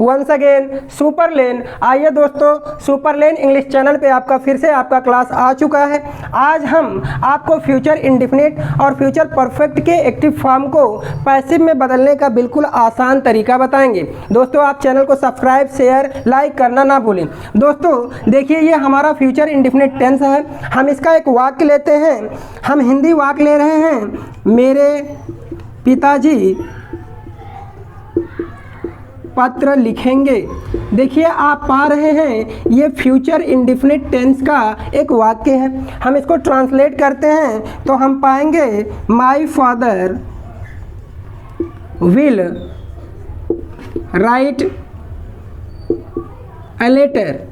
Once again सुपरलेन। आइए दोस्तों, सुपरलेन English channel पे आपका फिर से आपका क्लास आ चुका है। आज हम आपको फ्यूचर इंडेफिनिट और फ्यूचर परफेक्ट के एक्टिव फॉर्म को पैसिव में बदलने का बिल्कुल आसान तरीका बताएंगे। दोस्तों आप चैनल को सब्सक्राइब, शेयर, लाइक करना ना भूलें। दोस्तों देखिए, ये हमारा फ्यूचर इंडेफिनिट टेंस है। हम इसका एक वाक्य लेते हैं। हम हिंदी वाक्य ले रहे हैं, मेरे पिताजी पत्र लिखेंगे। देखिए आप पा रहे हैं, ये फ्यूचर इंडेफिनिट टेंस का एक वाक्य है। हम इसको ट्रांसलेट करते हैं तो हम पाएंगे my father will write a letter.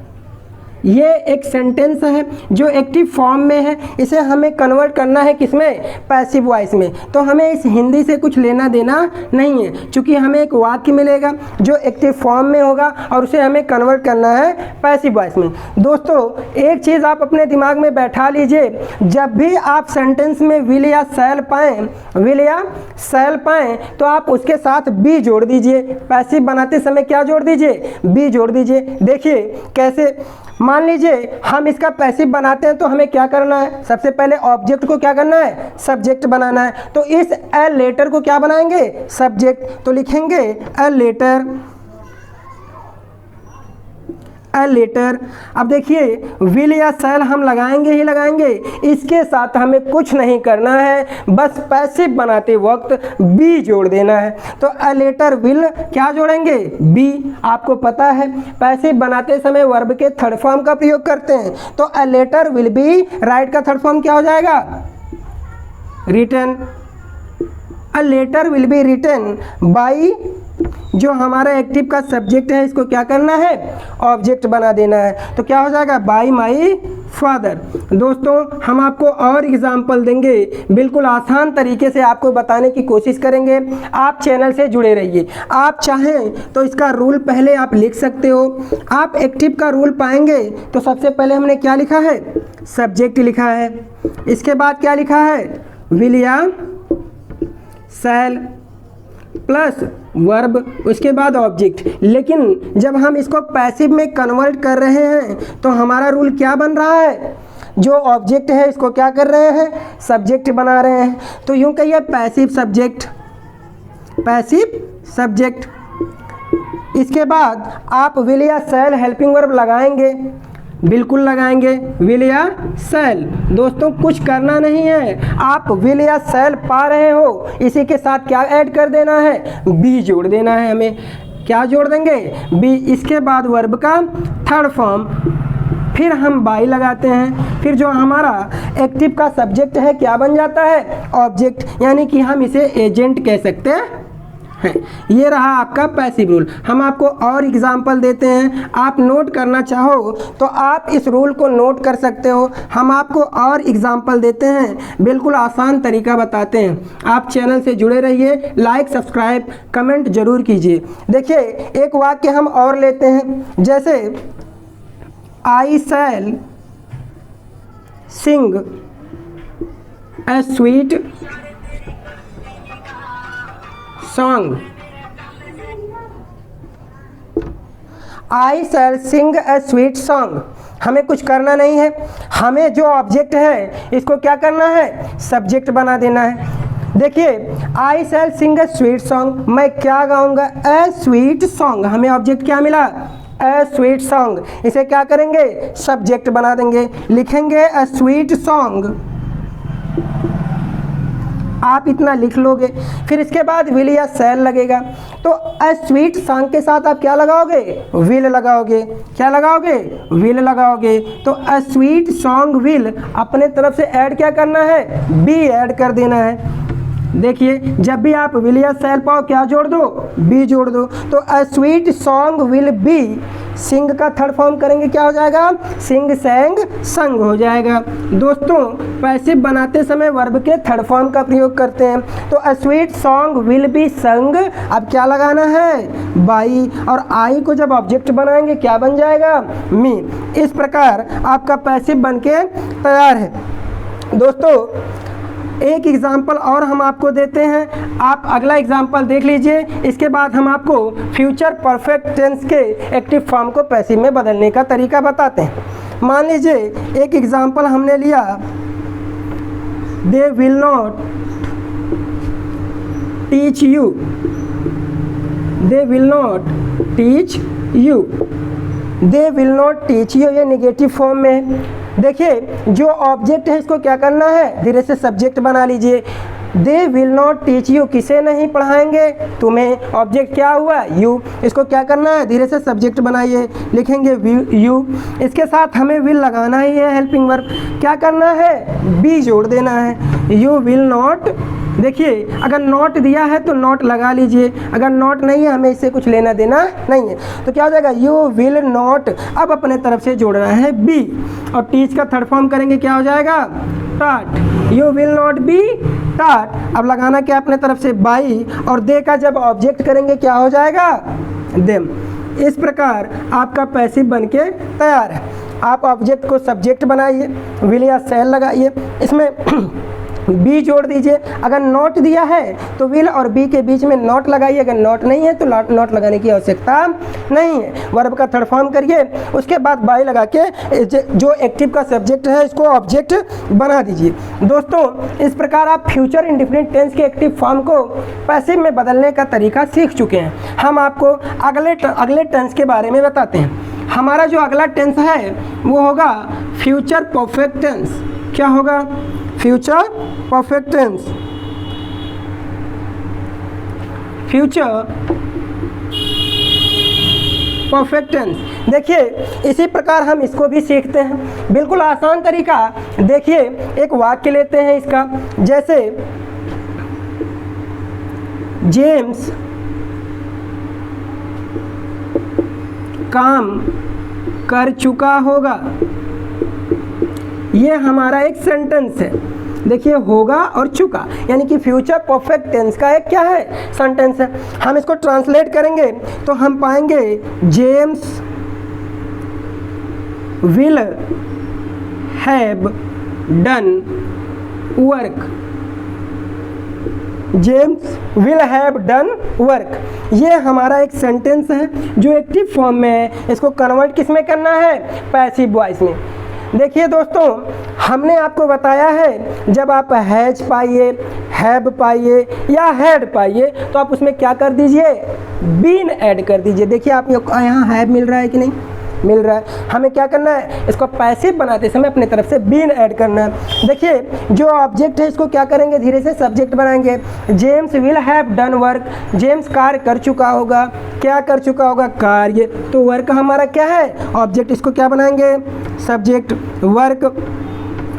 ये एक सेंटेंस है जो एक्टिव फॉर्म में है। इसे हमें कन्वर्ट करना है किसमें? पैसिव वॉइस में। तो हमें इस हिंदी से कुछ लेना देना नहीं है, क्योंकि हमें एक वाक्य मिलेगा जो एक्टिव फॉर्म में होगा और उसे हमें कन्वर्ट करना है पैसिव वॉइस में। दोस्तों एक चीज़ आप अपने दिमाग में बैठा लीजिए, जब भी आप सेंटेंस में विल या शैल पाएँ तो आप उसके साथ बी जोड़ दीजिए। पैसिव बनाते समय क्या जोड़ दीजिए? बी जोड़ दीजिए। देखिए कैसे। मान लीजिए हम इसका पैसिव बनाते हैं तो हमें क्या करना है? सबसे पहले ऑब्जेक्ट को क्या करना है? सब्जेक्ट बनाना है। तो इस अ लेटर को क्या बनाएंगे? सब्जेक्ट। तो लिखेंगे अ लेटर। अब देखिए विल या शैल हम लगाएंगे ही लगाएंगे, इसके साथ हमें कुछ नहीं करना है, बस पैसिव बनाते वक्त बी जोड़ देना है। तो अ लेटर विल क्या जोड़ेंगे? बी। आपको पता है पैसिव बनाते समय वर्ब के थर्ड फॉर्म का प्रयोग करते हैं। तो a letter will be write का थर्ड फॉर्म क्या हो जाएगा? Written. A letter will be written by, जो हमारा एक्टिव का सब्जेक्ट है इसको क्या करना है? ऑब्जेक्ट बना देना है। तो क्या हो जाएगा? By my father. दोस्तों हम आपको और एग्जाम्पल देंगे, बिल्कुल आसान तरीके से आपको बताने की कोशिश करेंगे। आप चैनल से जुड़े रहिए। आप चाहें तो इसका रूल पहले आप लिख सकते हो। आप एक्टिव का रूल पाएंगे तो सबसे पहले हमने क्या लिखा है? सब्जेक्ट लिखा है। इसके बाद क्या लिखा है? विल या शैल प्लस वर्ब, उसके बाद ऑब्जेक्ट। लेकिन जब हम इसको पैसिव में कन्वर्ट कर रहे हैं तो हमारा रूल क्या बन रहा है? जो ऑब्जेक्ट है इसको क्या कर रहे हैं? सब्जेक्ट बना रहे हैं। तो यूं कहिए पैसिव सब्जेक्ट। इसके बाद आप विल या शैल हेल्पिंग वर्ब लगाएंगे, बिल्कुल लगाएंगे, विल या शैल। दोस्तों कुछ करना नहीं है, आप विल या शैल पा रहे हो, इसी के साथ क्या ऐड कर देना है? बी जोड़ देना है। हमें क्या जोड़ देंगे? बी। इसके बाद वर्ब का थर्ड फॉर्म, फिर हम बाई लगाते हैं। फिर जो हमारा एक्टिव का सब्जेक्ट है क्या बन जाता है? ऑब्जेक्ट, यानी कि हम इसे एजेंट कह सकते हैं। ये रहा आपका पैसिव रूल। हम आपको और एग्जाम्पल देते हैं, आप नोट करना चाहो तो आप इस रूल को नोट कर सकते हो। हम आपको और एग्जाम्पल देते हैं, बिल्कुल आसान तरीका बताते हैं। आप चैनल से जुड़े रहिए, लाइक, सब्सक्राइब, कमेंट जरूर कीजिए। देखिए एक वाक्य हम और लेते हैं, जैसे I shall sing a sweet song. I shall sing a sweet song. हमें कुछ करना नहीं है, हमें जो ऑब्जेक्ट है इसको क्या करना है? सब्जेक्ट बना देना है। देखिए आई shall sing a sweet song, मैं क्या गाऊंगा? A sweet song. हमें ऑब्जेक्ट क्या मिला? A sweet song. इसे क्या करेंगे? सब्जेक्ट बना देंगे, लिखेंगे ए स्वीट सॉन्ग। आप इतना लिख लोगे। फिर इसके बाद विल या शैल लगेगा। तो अ स्वीट सॉन्ग के साथ आप क्या लगाओगे? विल लगाओगे। क्या लगाओगे? विल लगाओगे। तो अ स्वीट सॉन्ग विल, अपने तरफ से ऐड क्या करना है? बी ऐड कर देना है। देखिए जब भी आप विल या शैल पाओ क्या जोड़ दो? बी जोड़ दो। तो a sweet song will be, sing का थर्ड फॉर्म करेंगे क्या हो जाएगा? सिंग, सैंग, संग हो जाएगा। दोस्तों पैसिव बनाते समय वर्ब के थर्ड फॉर्म का प्रयोग करते हैं। तो a sweet song will B संग, अब क्या लगाना है? बाई। और आई को जब ऑब्जेक्ट बनाएंगे क्या बन जाएगा? मी। इस प्रकार आपका पैसिव बनके तैयार है। दोस्तों एक एग्जाम्पल और हम आपको देते हैं, आप अगला एग्जाम्पल देख लीजिए। इसके बाद हम आपको फ्यूचर परफेक्ट टेंस के एक्टिव फॉर्म को पैसिव में बदलने का तरीका बताते हैं। मान लीजिए एक एग्जाम्पल हमने लिया, they will not teach you, they will not teach you, they will not teach you, ये नेगेटिव फॉर्म में है। देखिए जो ऑब्जेक्ट है इसको क्या करना है, धीरे से सब्जेक्ट बना लीजिए। They will not teach you, किसे नहीं पढ़ाएंगे, तुम्हें। ऑब्जेक्ट क्या हुआ, यू। इसको क्या करना है, धीरे से सब्जेक्ट बनाइए, लिखेंगे यू। इसके साथ हमें विल लगाना ही है, हेल्पिंग वर्ब। क्या करना है, बी जोड़ देना है। यू विल नॉट, देखिए अगर नॉट दिया है तो नॉट लगा लीजिए, अगर नॉट नहीं है हमें इससे कुछ लेना देना नहीं है, तो क्या हो जाएगा, यू विल नॉट। अब अपने तरफ से जोड़ना है बी, और टीच का थर्ड फॉर्म करेंगे, क्या हो जाएगा, टाट। यू विल नॉट बी टाट। अब लगाना क्या अपने तरफ से, बाई, और दे का जब ऑब्जेक्ट करेंगे क्या हो जाएगा, देम। इस प्रकार आपका पैसिव बनके तैयार है। आप ऑब्जेक्ट को सब्जेक्ट बनाइए, विल या सेल लगाइए, इसमें बी जोड़ दीजिए। अगर नॉट दिया है तो विल और बी के बीच में नॉट लगाइए, अगर नॉट नहीं है तो नॉट लगाने की आवश्यकता नहीं है। वर्ब का थर्ड फॉर्म करिए, उसके बाद बाई लगा के जो एक्टिव का सब्जेक्ट है इसको ऑब्जेक्ट बना दीजिए। दोस्तों इस प्रकार आप फ्यूचर इंडेफिनिट टेंस के एक्टिव फॉर्म को पैसिव में बदलने का तरीका सीख चुके हैं। हम आपको अगले टेंस के बारे में बताते हैं। हमारा जो अगला टेंस है वो होगा फ्यूचर परफेक्ट टेंस। क्या होगा, future perfect tense. Future perfect tense, देखिए इसी प्रकार हम इसको भी सीखते हैं, बिल्कुल आसान तरीका। देखिए एक वाक्य लेते हैं इसका, जैसे जेम्स काम कर चुका होगा, ये हमारा एक सेंटेंस है। देखिए होगा और चुका, यानी कि फ्यूचर परफेक्ट टेंस का एक क्या है, सेंटेंस है। हम इसको ट्रांसलेट करेंगे तो हम पाएंगे James will have done work, James will have done work. ये हमारा एक सेंटेंस है जो एक्टिव फॉर्म में है। इसको कन्वर्ट किस में करना है, पैसिव वॉइस में। देखिए दोस्तों हमने आपको बताया है जब आप हैज पाइए, हैव पाइए या हैड पाइए तो आप उसमें क्या कर दीजिए, बीन ऐड कर दीजिए। देखिए आप यहाँ हैव मिल रहा है कि नहीं मिल रहा है, हमें क्या करना है, इसको पैसिव बनाते समय अपने तरफ से बीन ऐड करना है। देखिए जो ऑब्जेक्ट है इसको क्या करेंगे, धीरे से सब्जेक्ट बनाएंगे। James will have done work, James कार्य कर चुका होगा, क्या कर चुका होगा, कार्य। तो वर्क हमारा क्या है, ऑब्जेक्ट, इसको क्या बनाएंगे, सब्जेक्ट। वर्क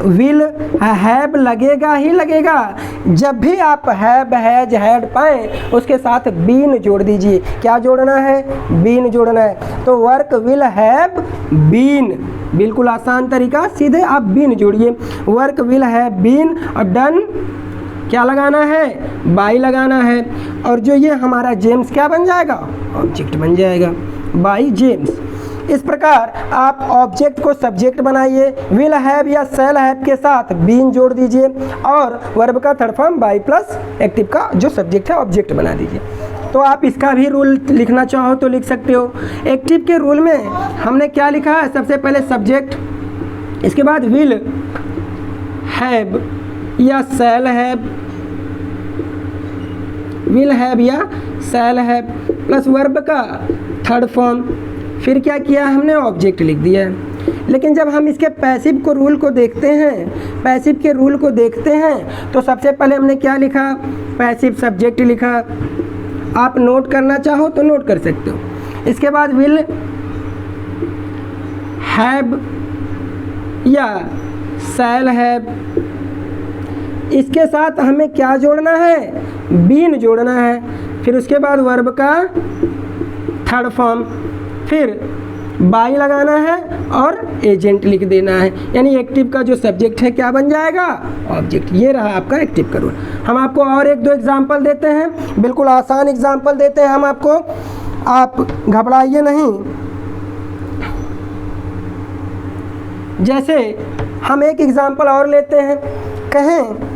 विल हैव लगेगा ही लगेगा, जब भी आप हैव हैज हैड पाएँ उसके साथ बीन जोड़ दीजिए। क्या जोड़ना है, बीन जोड़ना है। तो वर्क विल हैव बीन, बिल्कुल आसान तरीका, सीधे आप बीन जोड़िए। वर्क विल हैव बीन और डन क्या लगाना है, बाई लगाना है। और जो ये हमारा जेम्स क्या बन जाएगा, ऑब्जेक्ट बन जाएगा, बाई जेम्स। इस प्रकार आप ऑब्जेक्ट को सब्जेक्ट बनाइए, विल हैव या सेल हैव के साथ बीन जोड़ दीजिए और वर्ब का third form by plus active का जो सब्जेक्ट है ऑब्जेक्ट बना दीजिए। तो आप इसका भी रूल लिखना चाहो तो लिख सकते हो। एक्टिव के रूल में हमने क्या लिखा है, सबसे पहले सब्जेक्ट, इसके बाद विल हैव या सेल हैव, विल हैव या सेल हैव प्लस वर्ब का थर्ड फॉर्म, फिर क्या किया हमने, ऑब्जेक्ट लिख दिया है। लेकिन जब हम इसके पैसिव को रूल को देखते हैं, पैसिव के रूल को देखते हैं तो सबसे पहले हमने क्या लिखा, पैसिव सब्जेक्ट लिखा। आप नोट करना चाहो तो नोट कर सकते हो। इसके बाद विल हैव या शैल हैव, इसके साथ हमें क्या जोड़ना है, बीन जोड़ना है। फिर उसके बाद वर्ब का थर्ड फॉर्म, फिर बाई लगाना है और एजेंट लिख देना है, यानी एक्टिव का जो सब्जेक्ट है क्या बन जाएगा, ऑब्जेक्ट। ये रहा आपका एक्टिव का रूल। हम आपको और एक दो एग्जाम्पल देते हैं, बिल्कुल आसान एग्जाम्पल देते हैं हम आपको, आप घबराइए नहीं। जैसे हम एक एग्जाम्पल और लेते हैं, कहें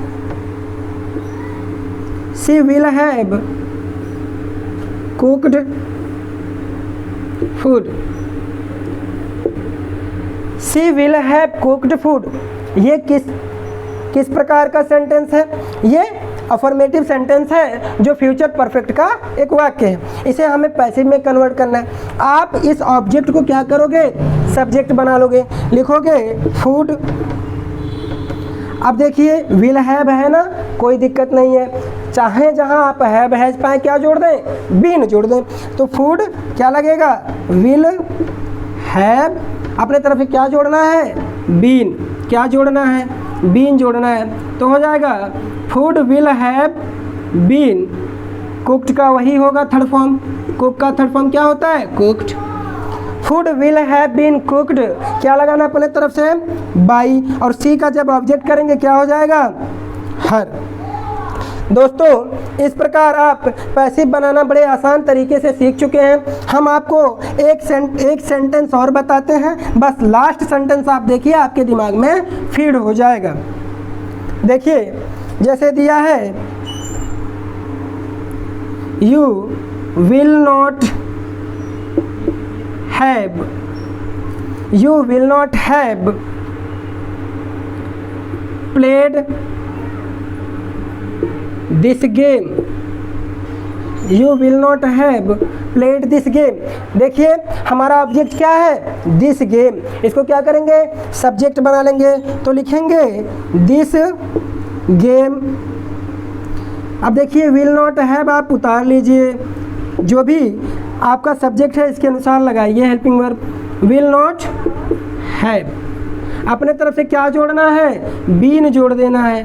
she will have cooked food, she will have cooked food. ये किस प्रकार का सेंटेंस है? ये अफर्मेटिव सेंटेंस है जो फ्यूचर परफेक्ट का एक वाक्य है। इसे हमें पैसिव में कन्वर्ट करना है। आप इस ऑब्जेक्ट को क्या करोगे? सब्जेक्ट बना लोगे, लिखोगे फूड। अब देखिए विल हैव है ना, कोई दिक्कत नहीं है, चाहे जहां आप हैव हैज पाए क्या जोड़ दें? बीन जोड़ दें। तो फूड क्या लगेगा? विल हैव, अपने तरफ से क्या जोड़ना है? बीन। क्या जोड़ना है? बीन जोड़ना है। तो हो जाएगा food will have been cooked का वही होगा थर्ड फॉर्म। कुक का थर्ड फॉर्म क्या होता है? Cooked. Food will have been cooked क्या लगाना अपने तरफ से? बाई। और सी का जब ऑब्जेक्ट करेंगे क्या हो जाएगा? हर। दोस्तों इस प्रकार आप पैसिव बनाना बड़े आसान तरीके से सीख चुके हैं। हम आपको एक सेंटेंस और बताते हैं, बस लास्ट सेंटेंस आप देखिए, आपके दिमाग में फीड हो जाएगा। देखिए जैसे दिया है, you will not have, you will not have played this game, you will not have played this game. देखिए हमारा ऑब्जेक्ट क्या है? This game. इसको क्या करेंगे? सब्जेक्ट बना लेंगे, तो लिखेंगे दिस गेम। अब देखिए विल नॉट हैव आप उतार लीजिए, जो भी आपका सब्जेक्ट है इसके अनुसार लगाइए helping verb. Will not have, अपने तरफ से क्या जोड़ना है? बीन जोड़ देना है।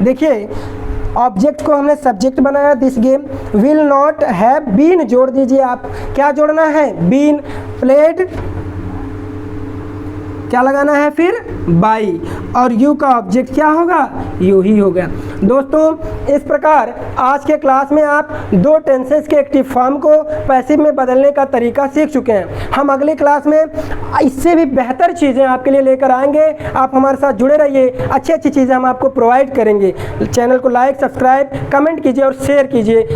देखिए ऑब्जेक्ट को हमने सब्जेक्ट बनाया this game, will not have been जोड़ दीजिए आप। क्या जोड़ना है? बीन। प्लेड क्या लगाना है फिर? बाई। और यू का ऑब्जेक्ट क्या होगा? यू ही होगा। दोस्तों इस प्रकार आज के क्लास में आप दो टेंसेस के एक्टिव फॉर्म को पैसिव में बदलने का तरीका सीख चुके हैं। हम अगली क्लास में इससे भी बेहतर चीज़ें आपके लिए लेकर आएंगे। आप हमारे साथ जुड़े रहिए, अच्छी अच्छी चीज़ें हम आपको प्रोवाइड करेंगे। चैनल को लाइक, सब्सक्राइब, कमेंट कीजिए और शेयर कीजिए।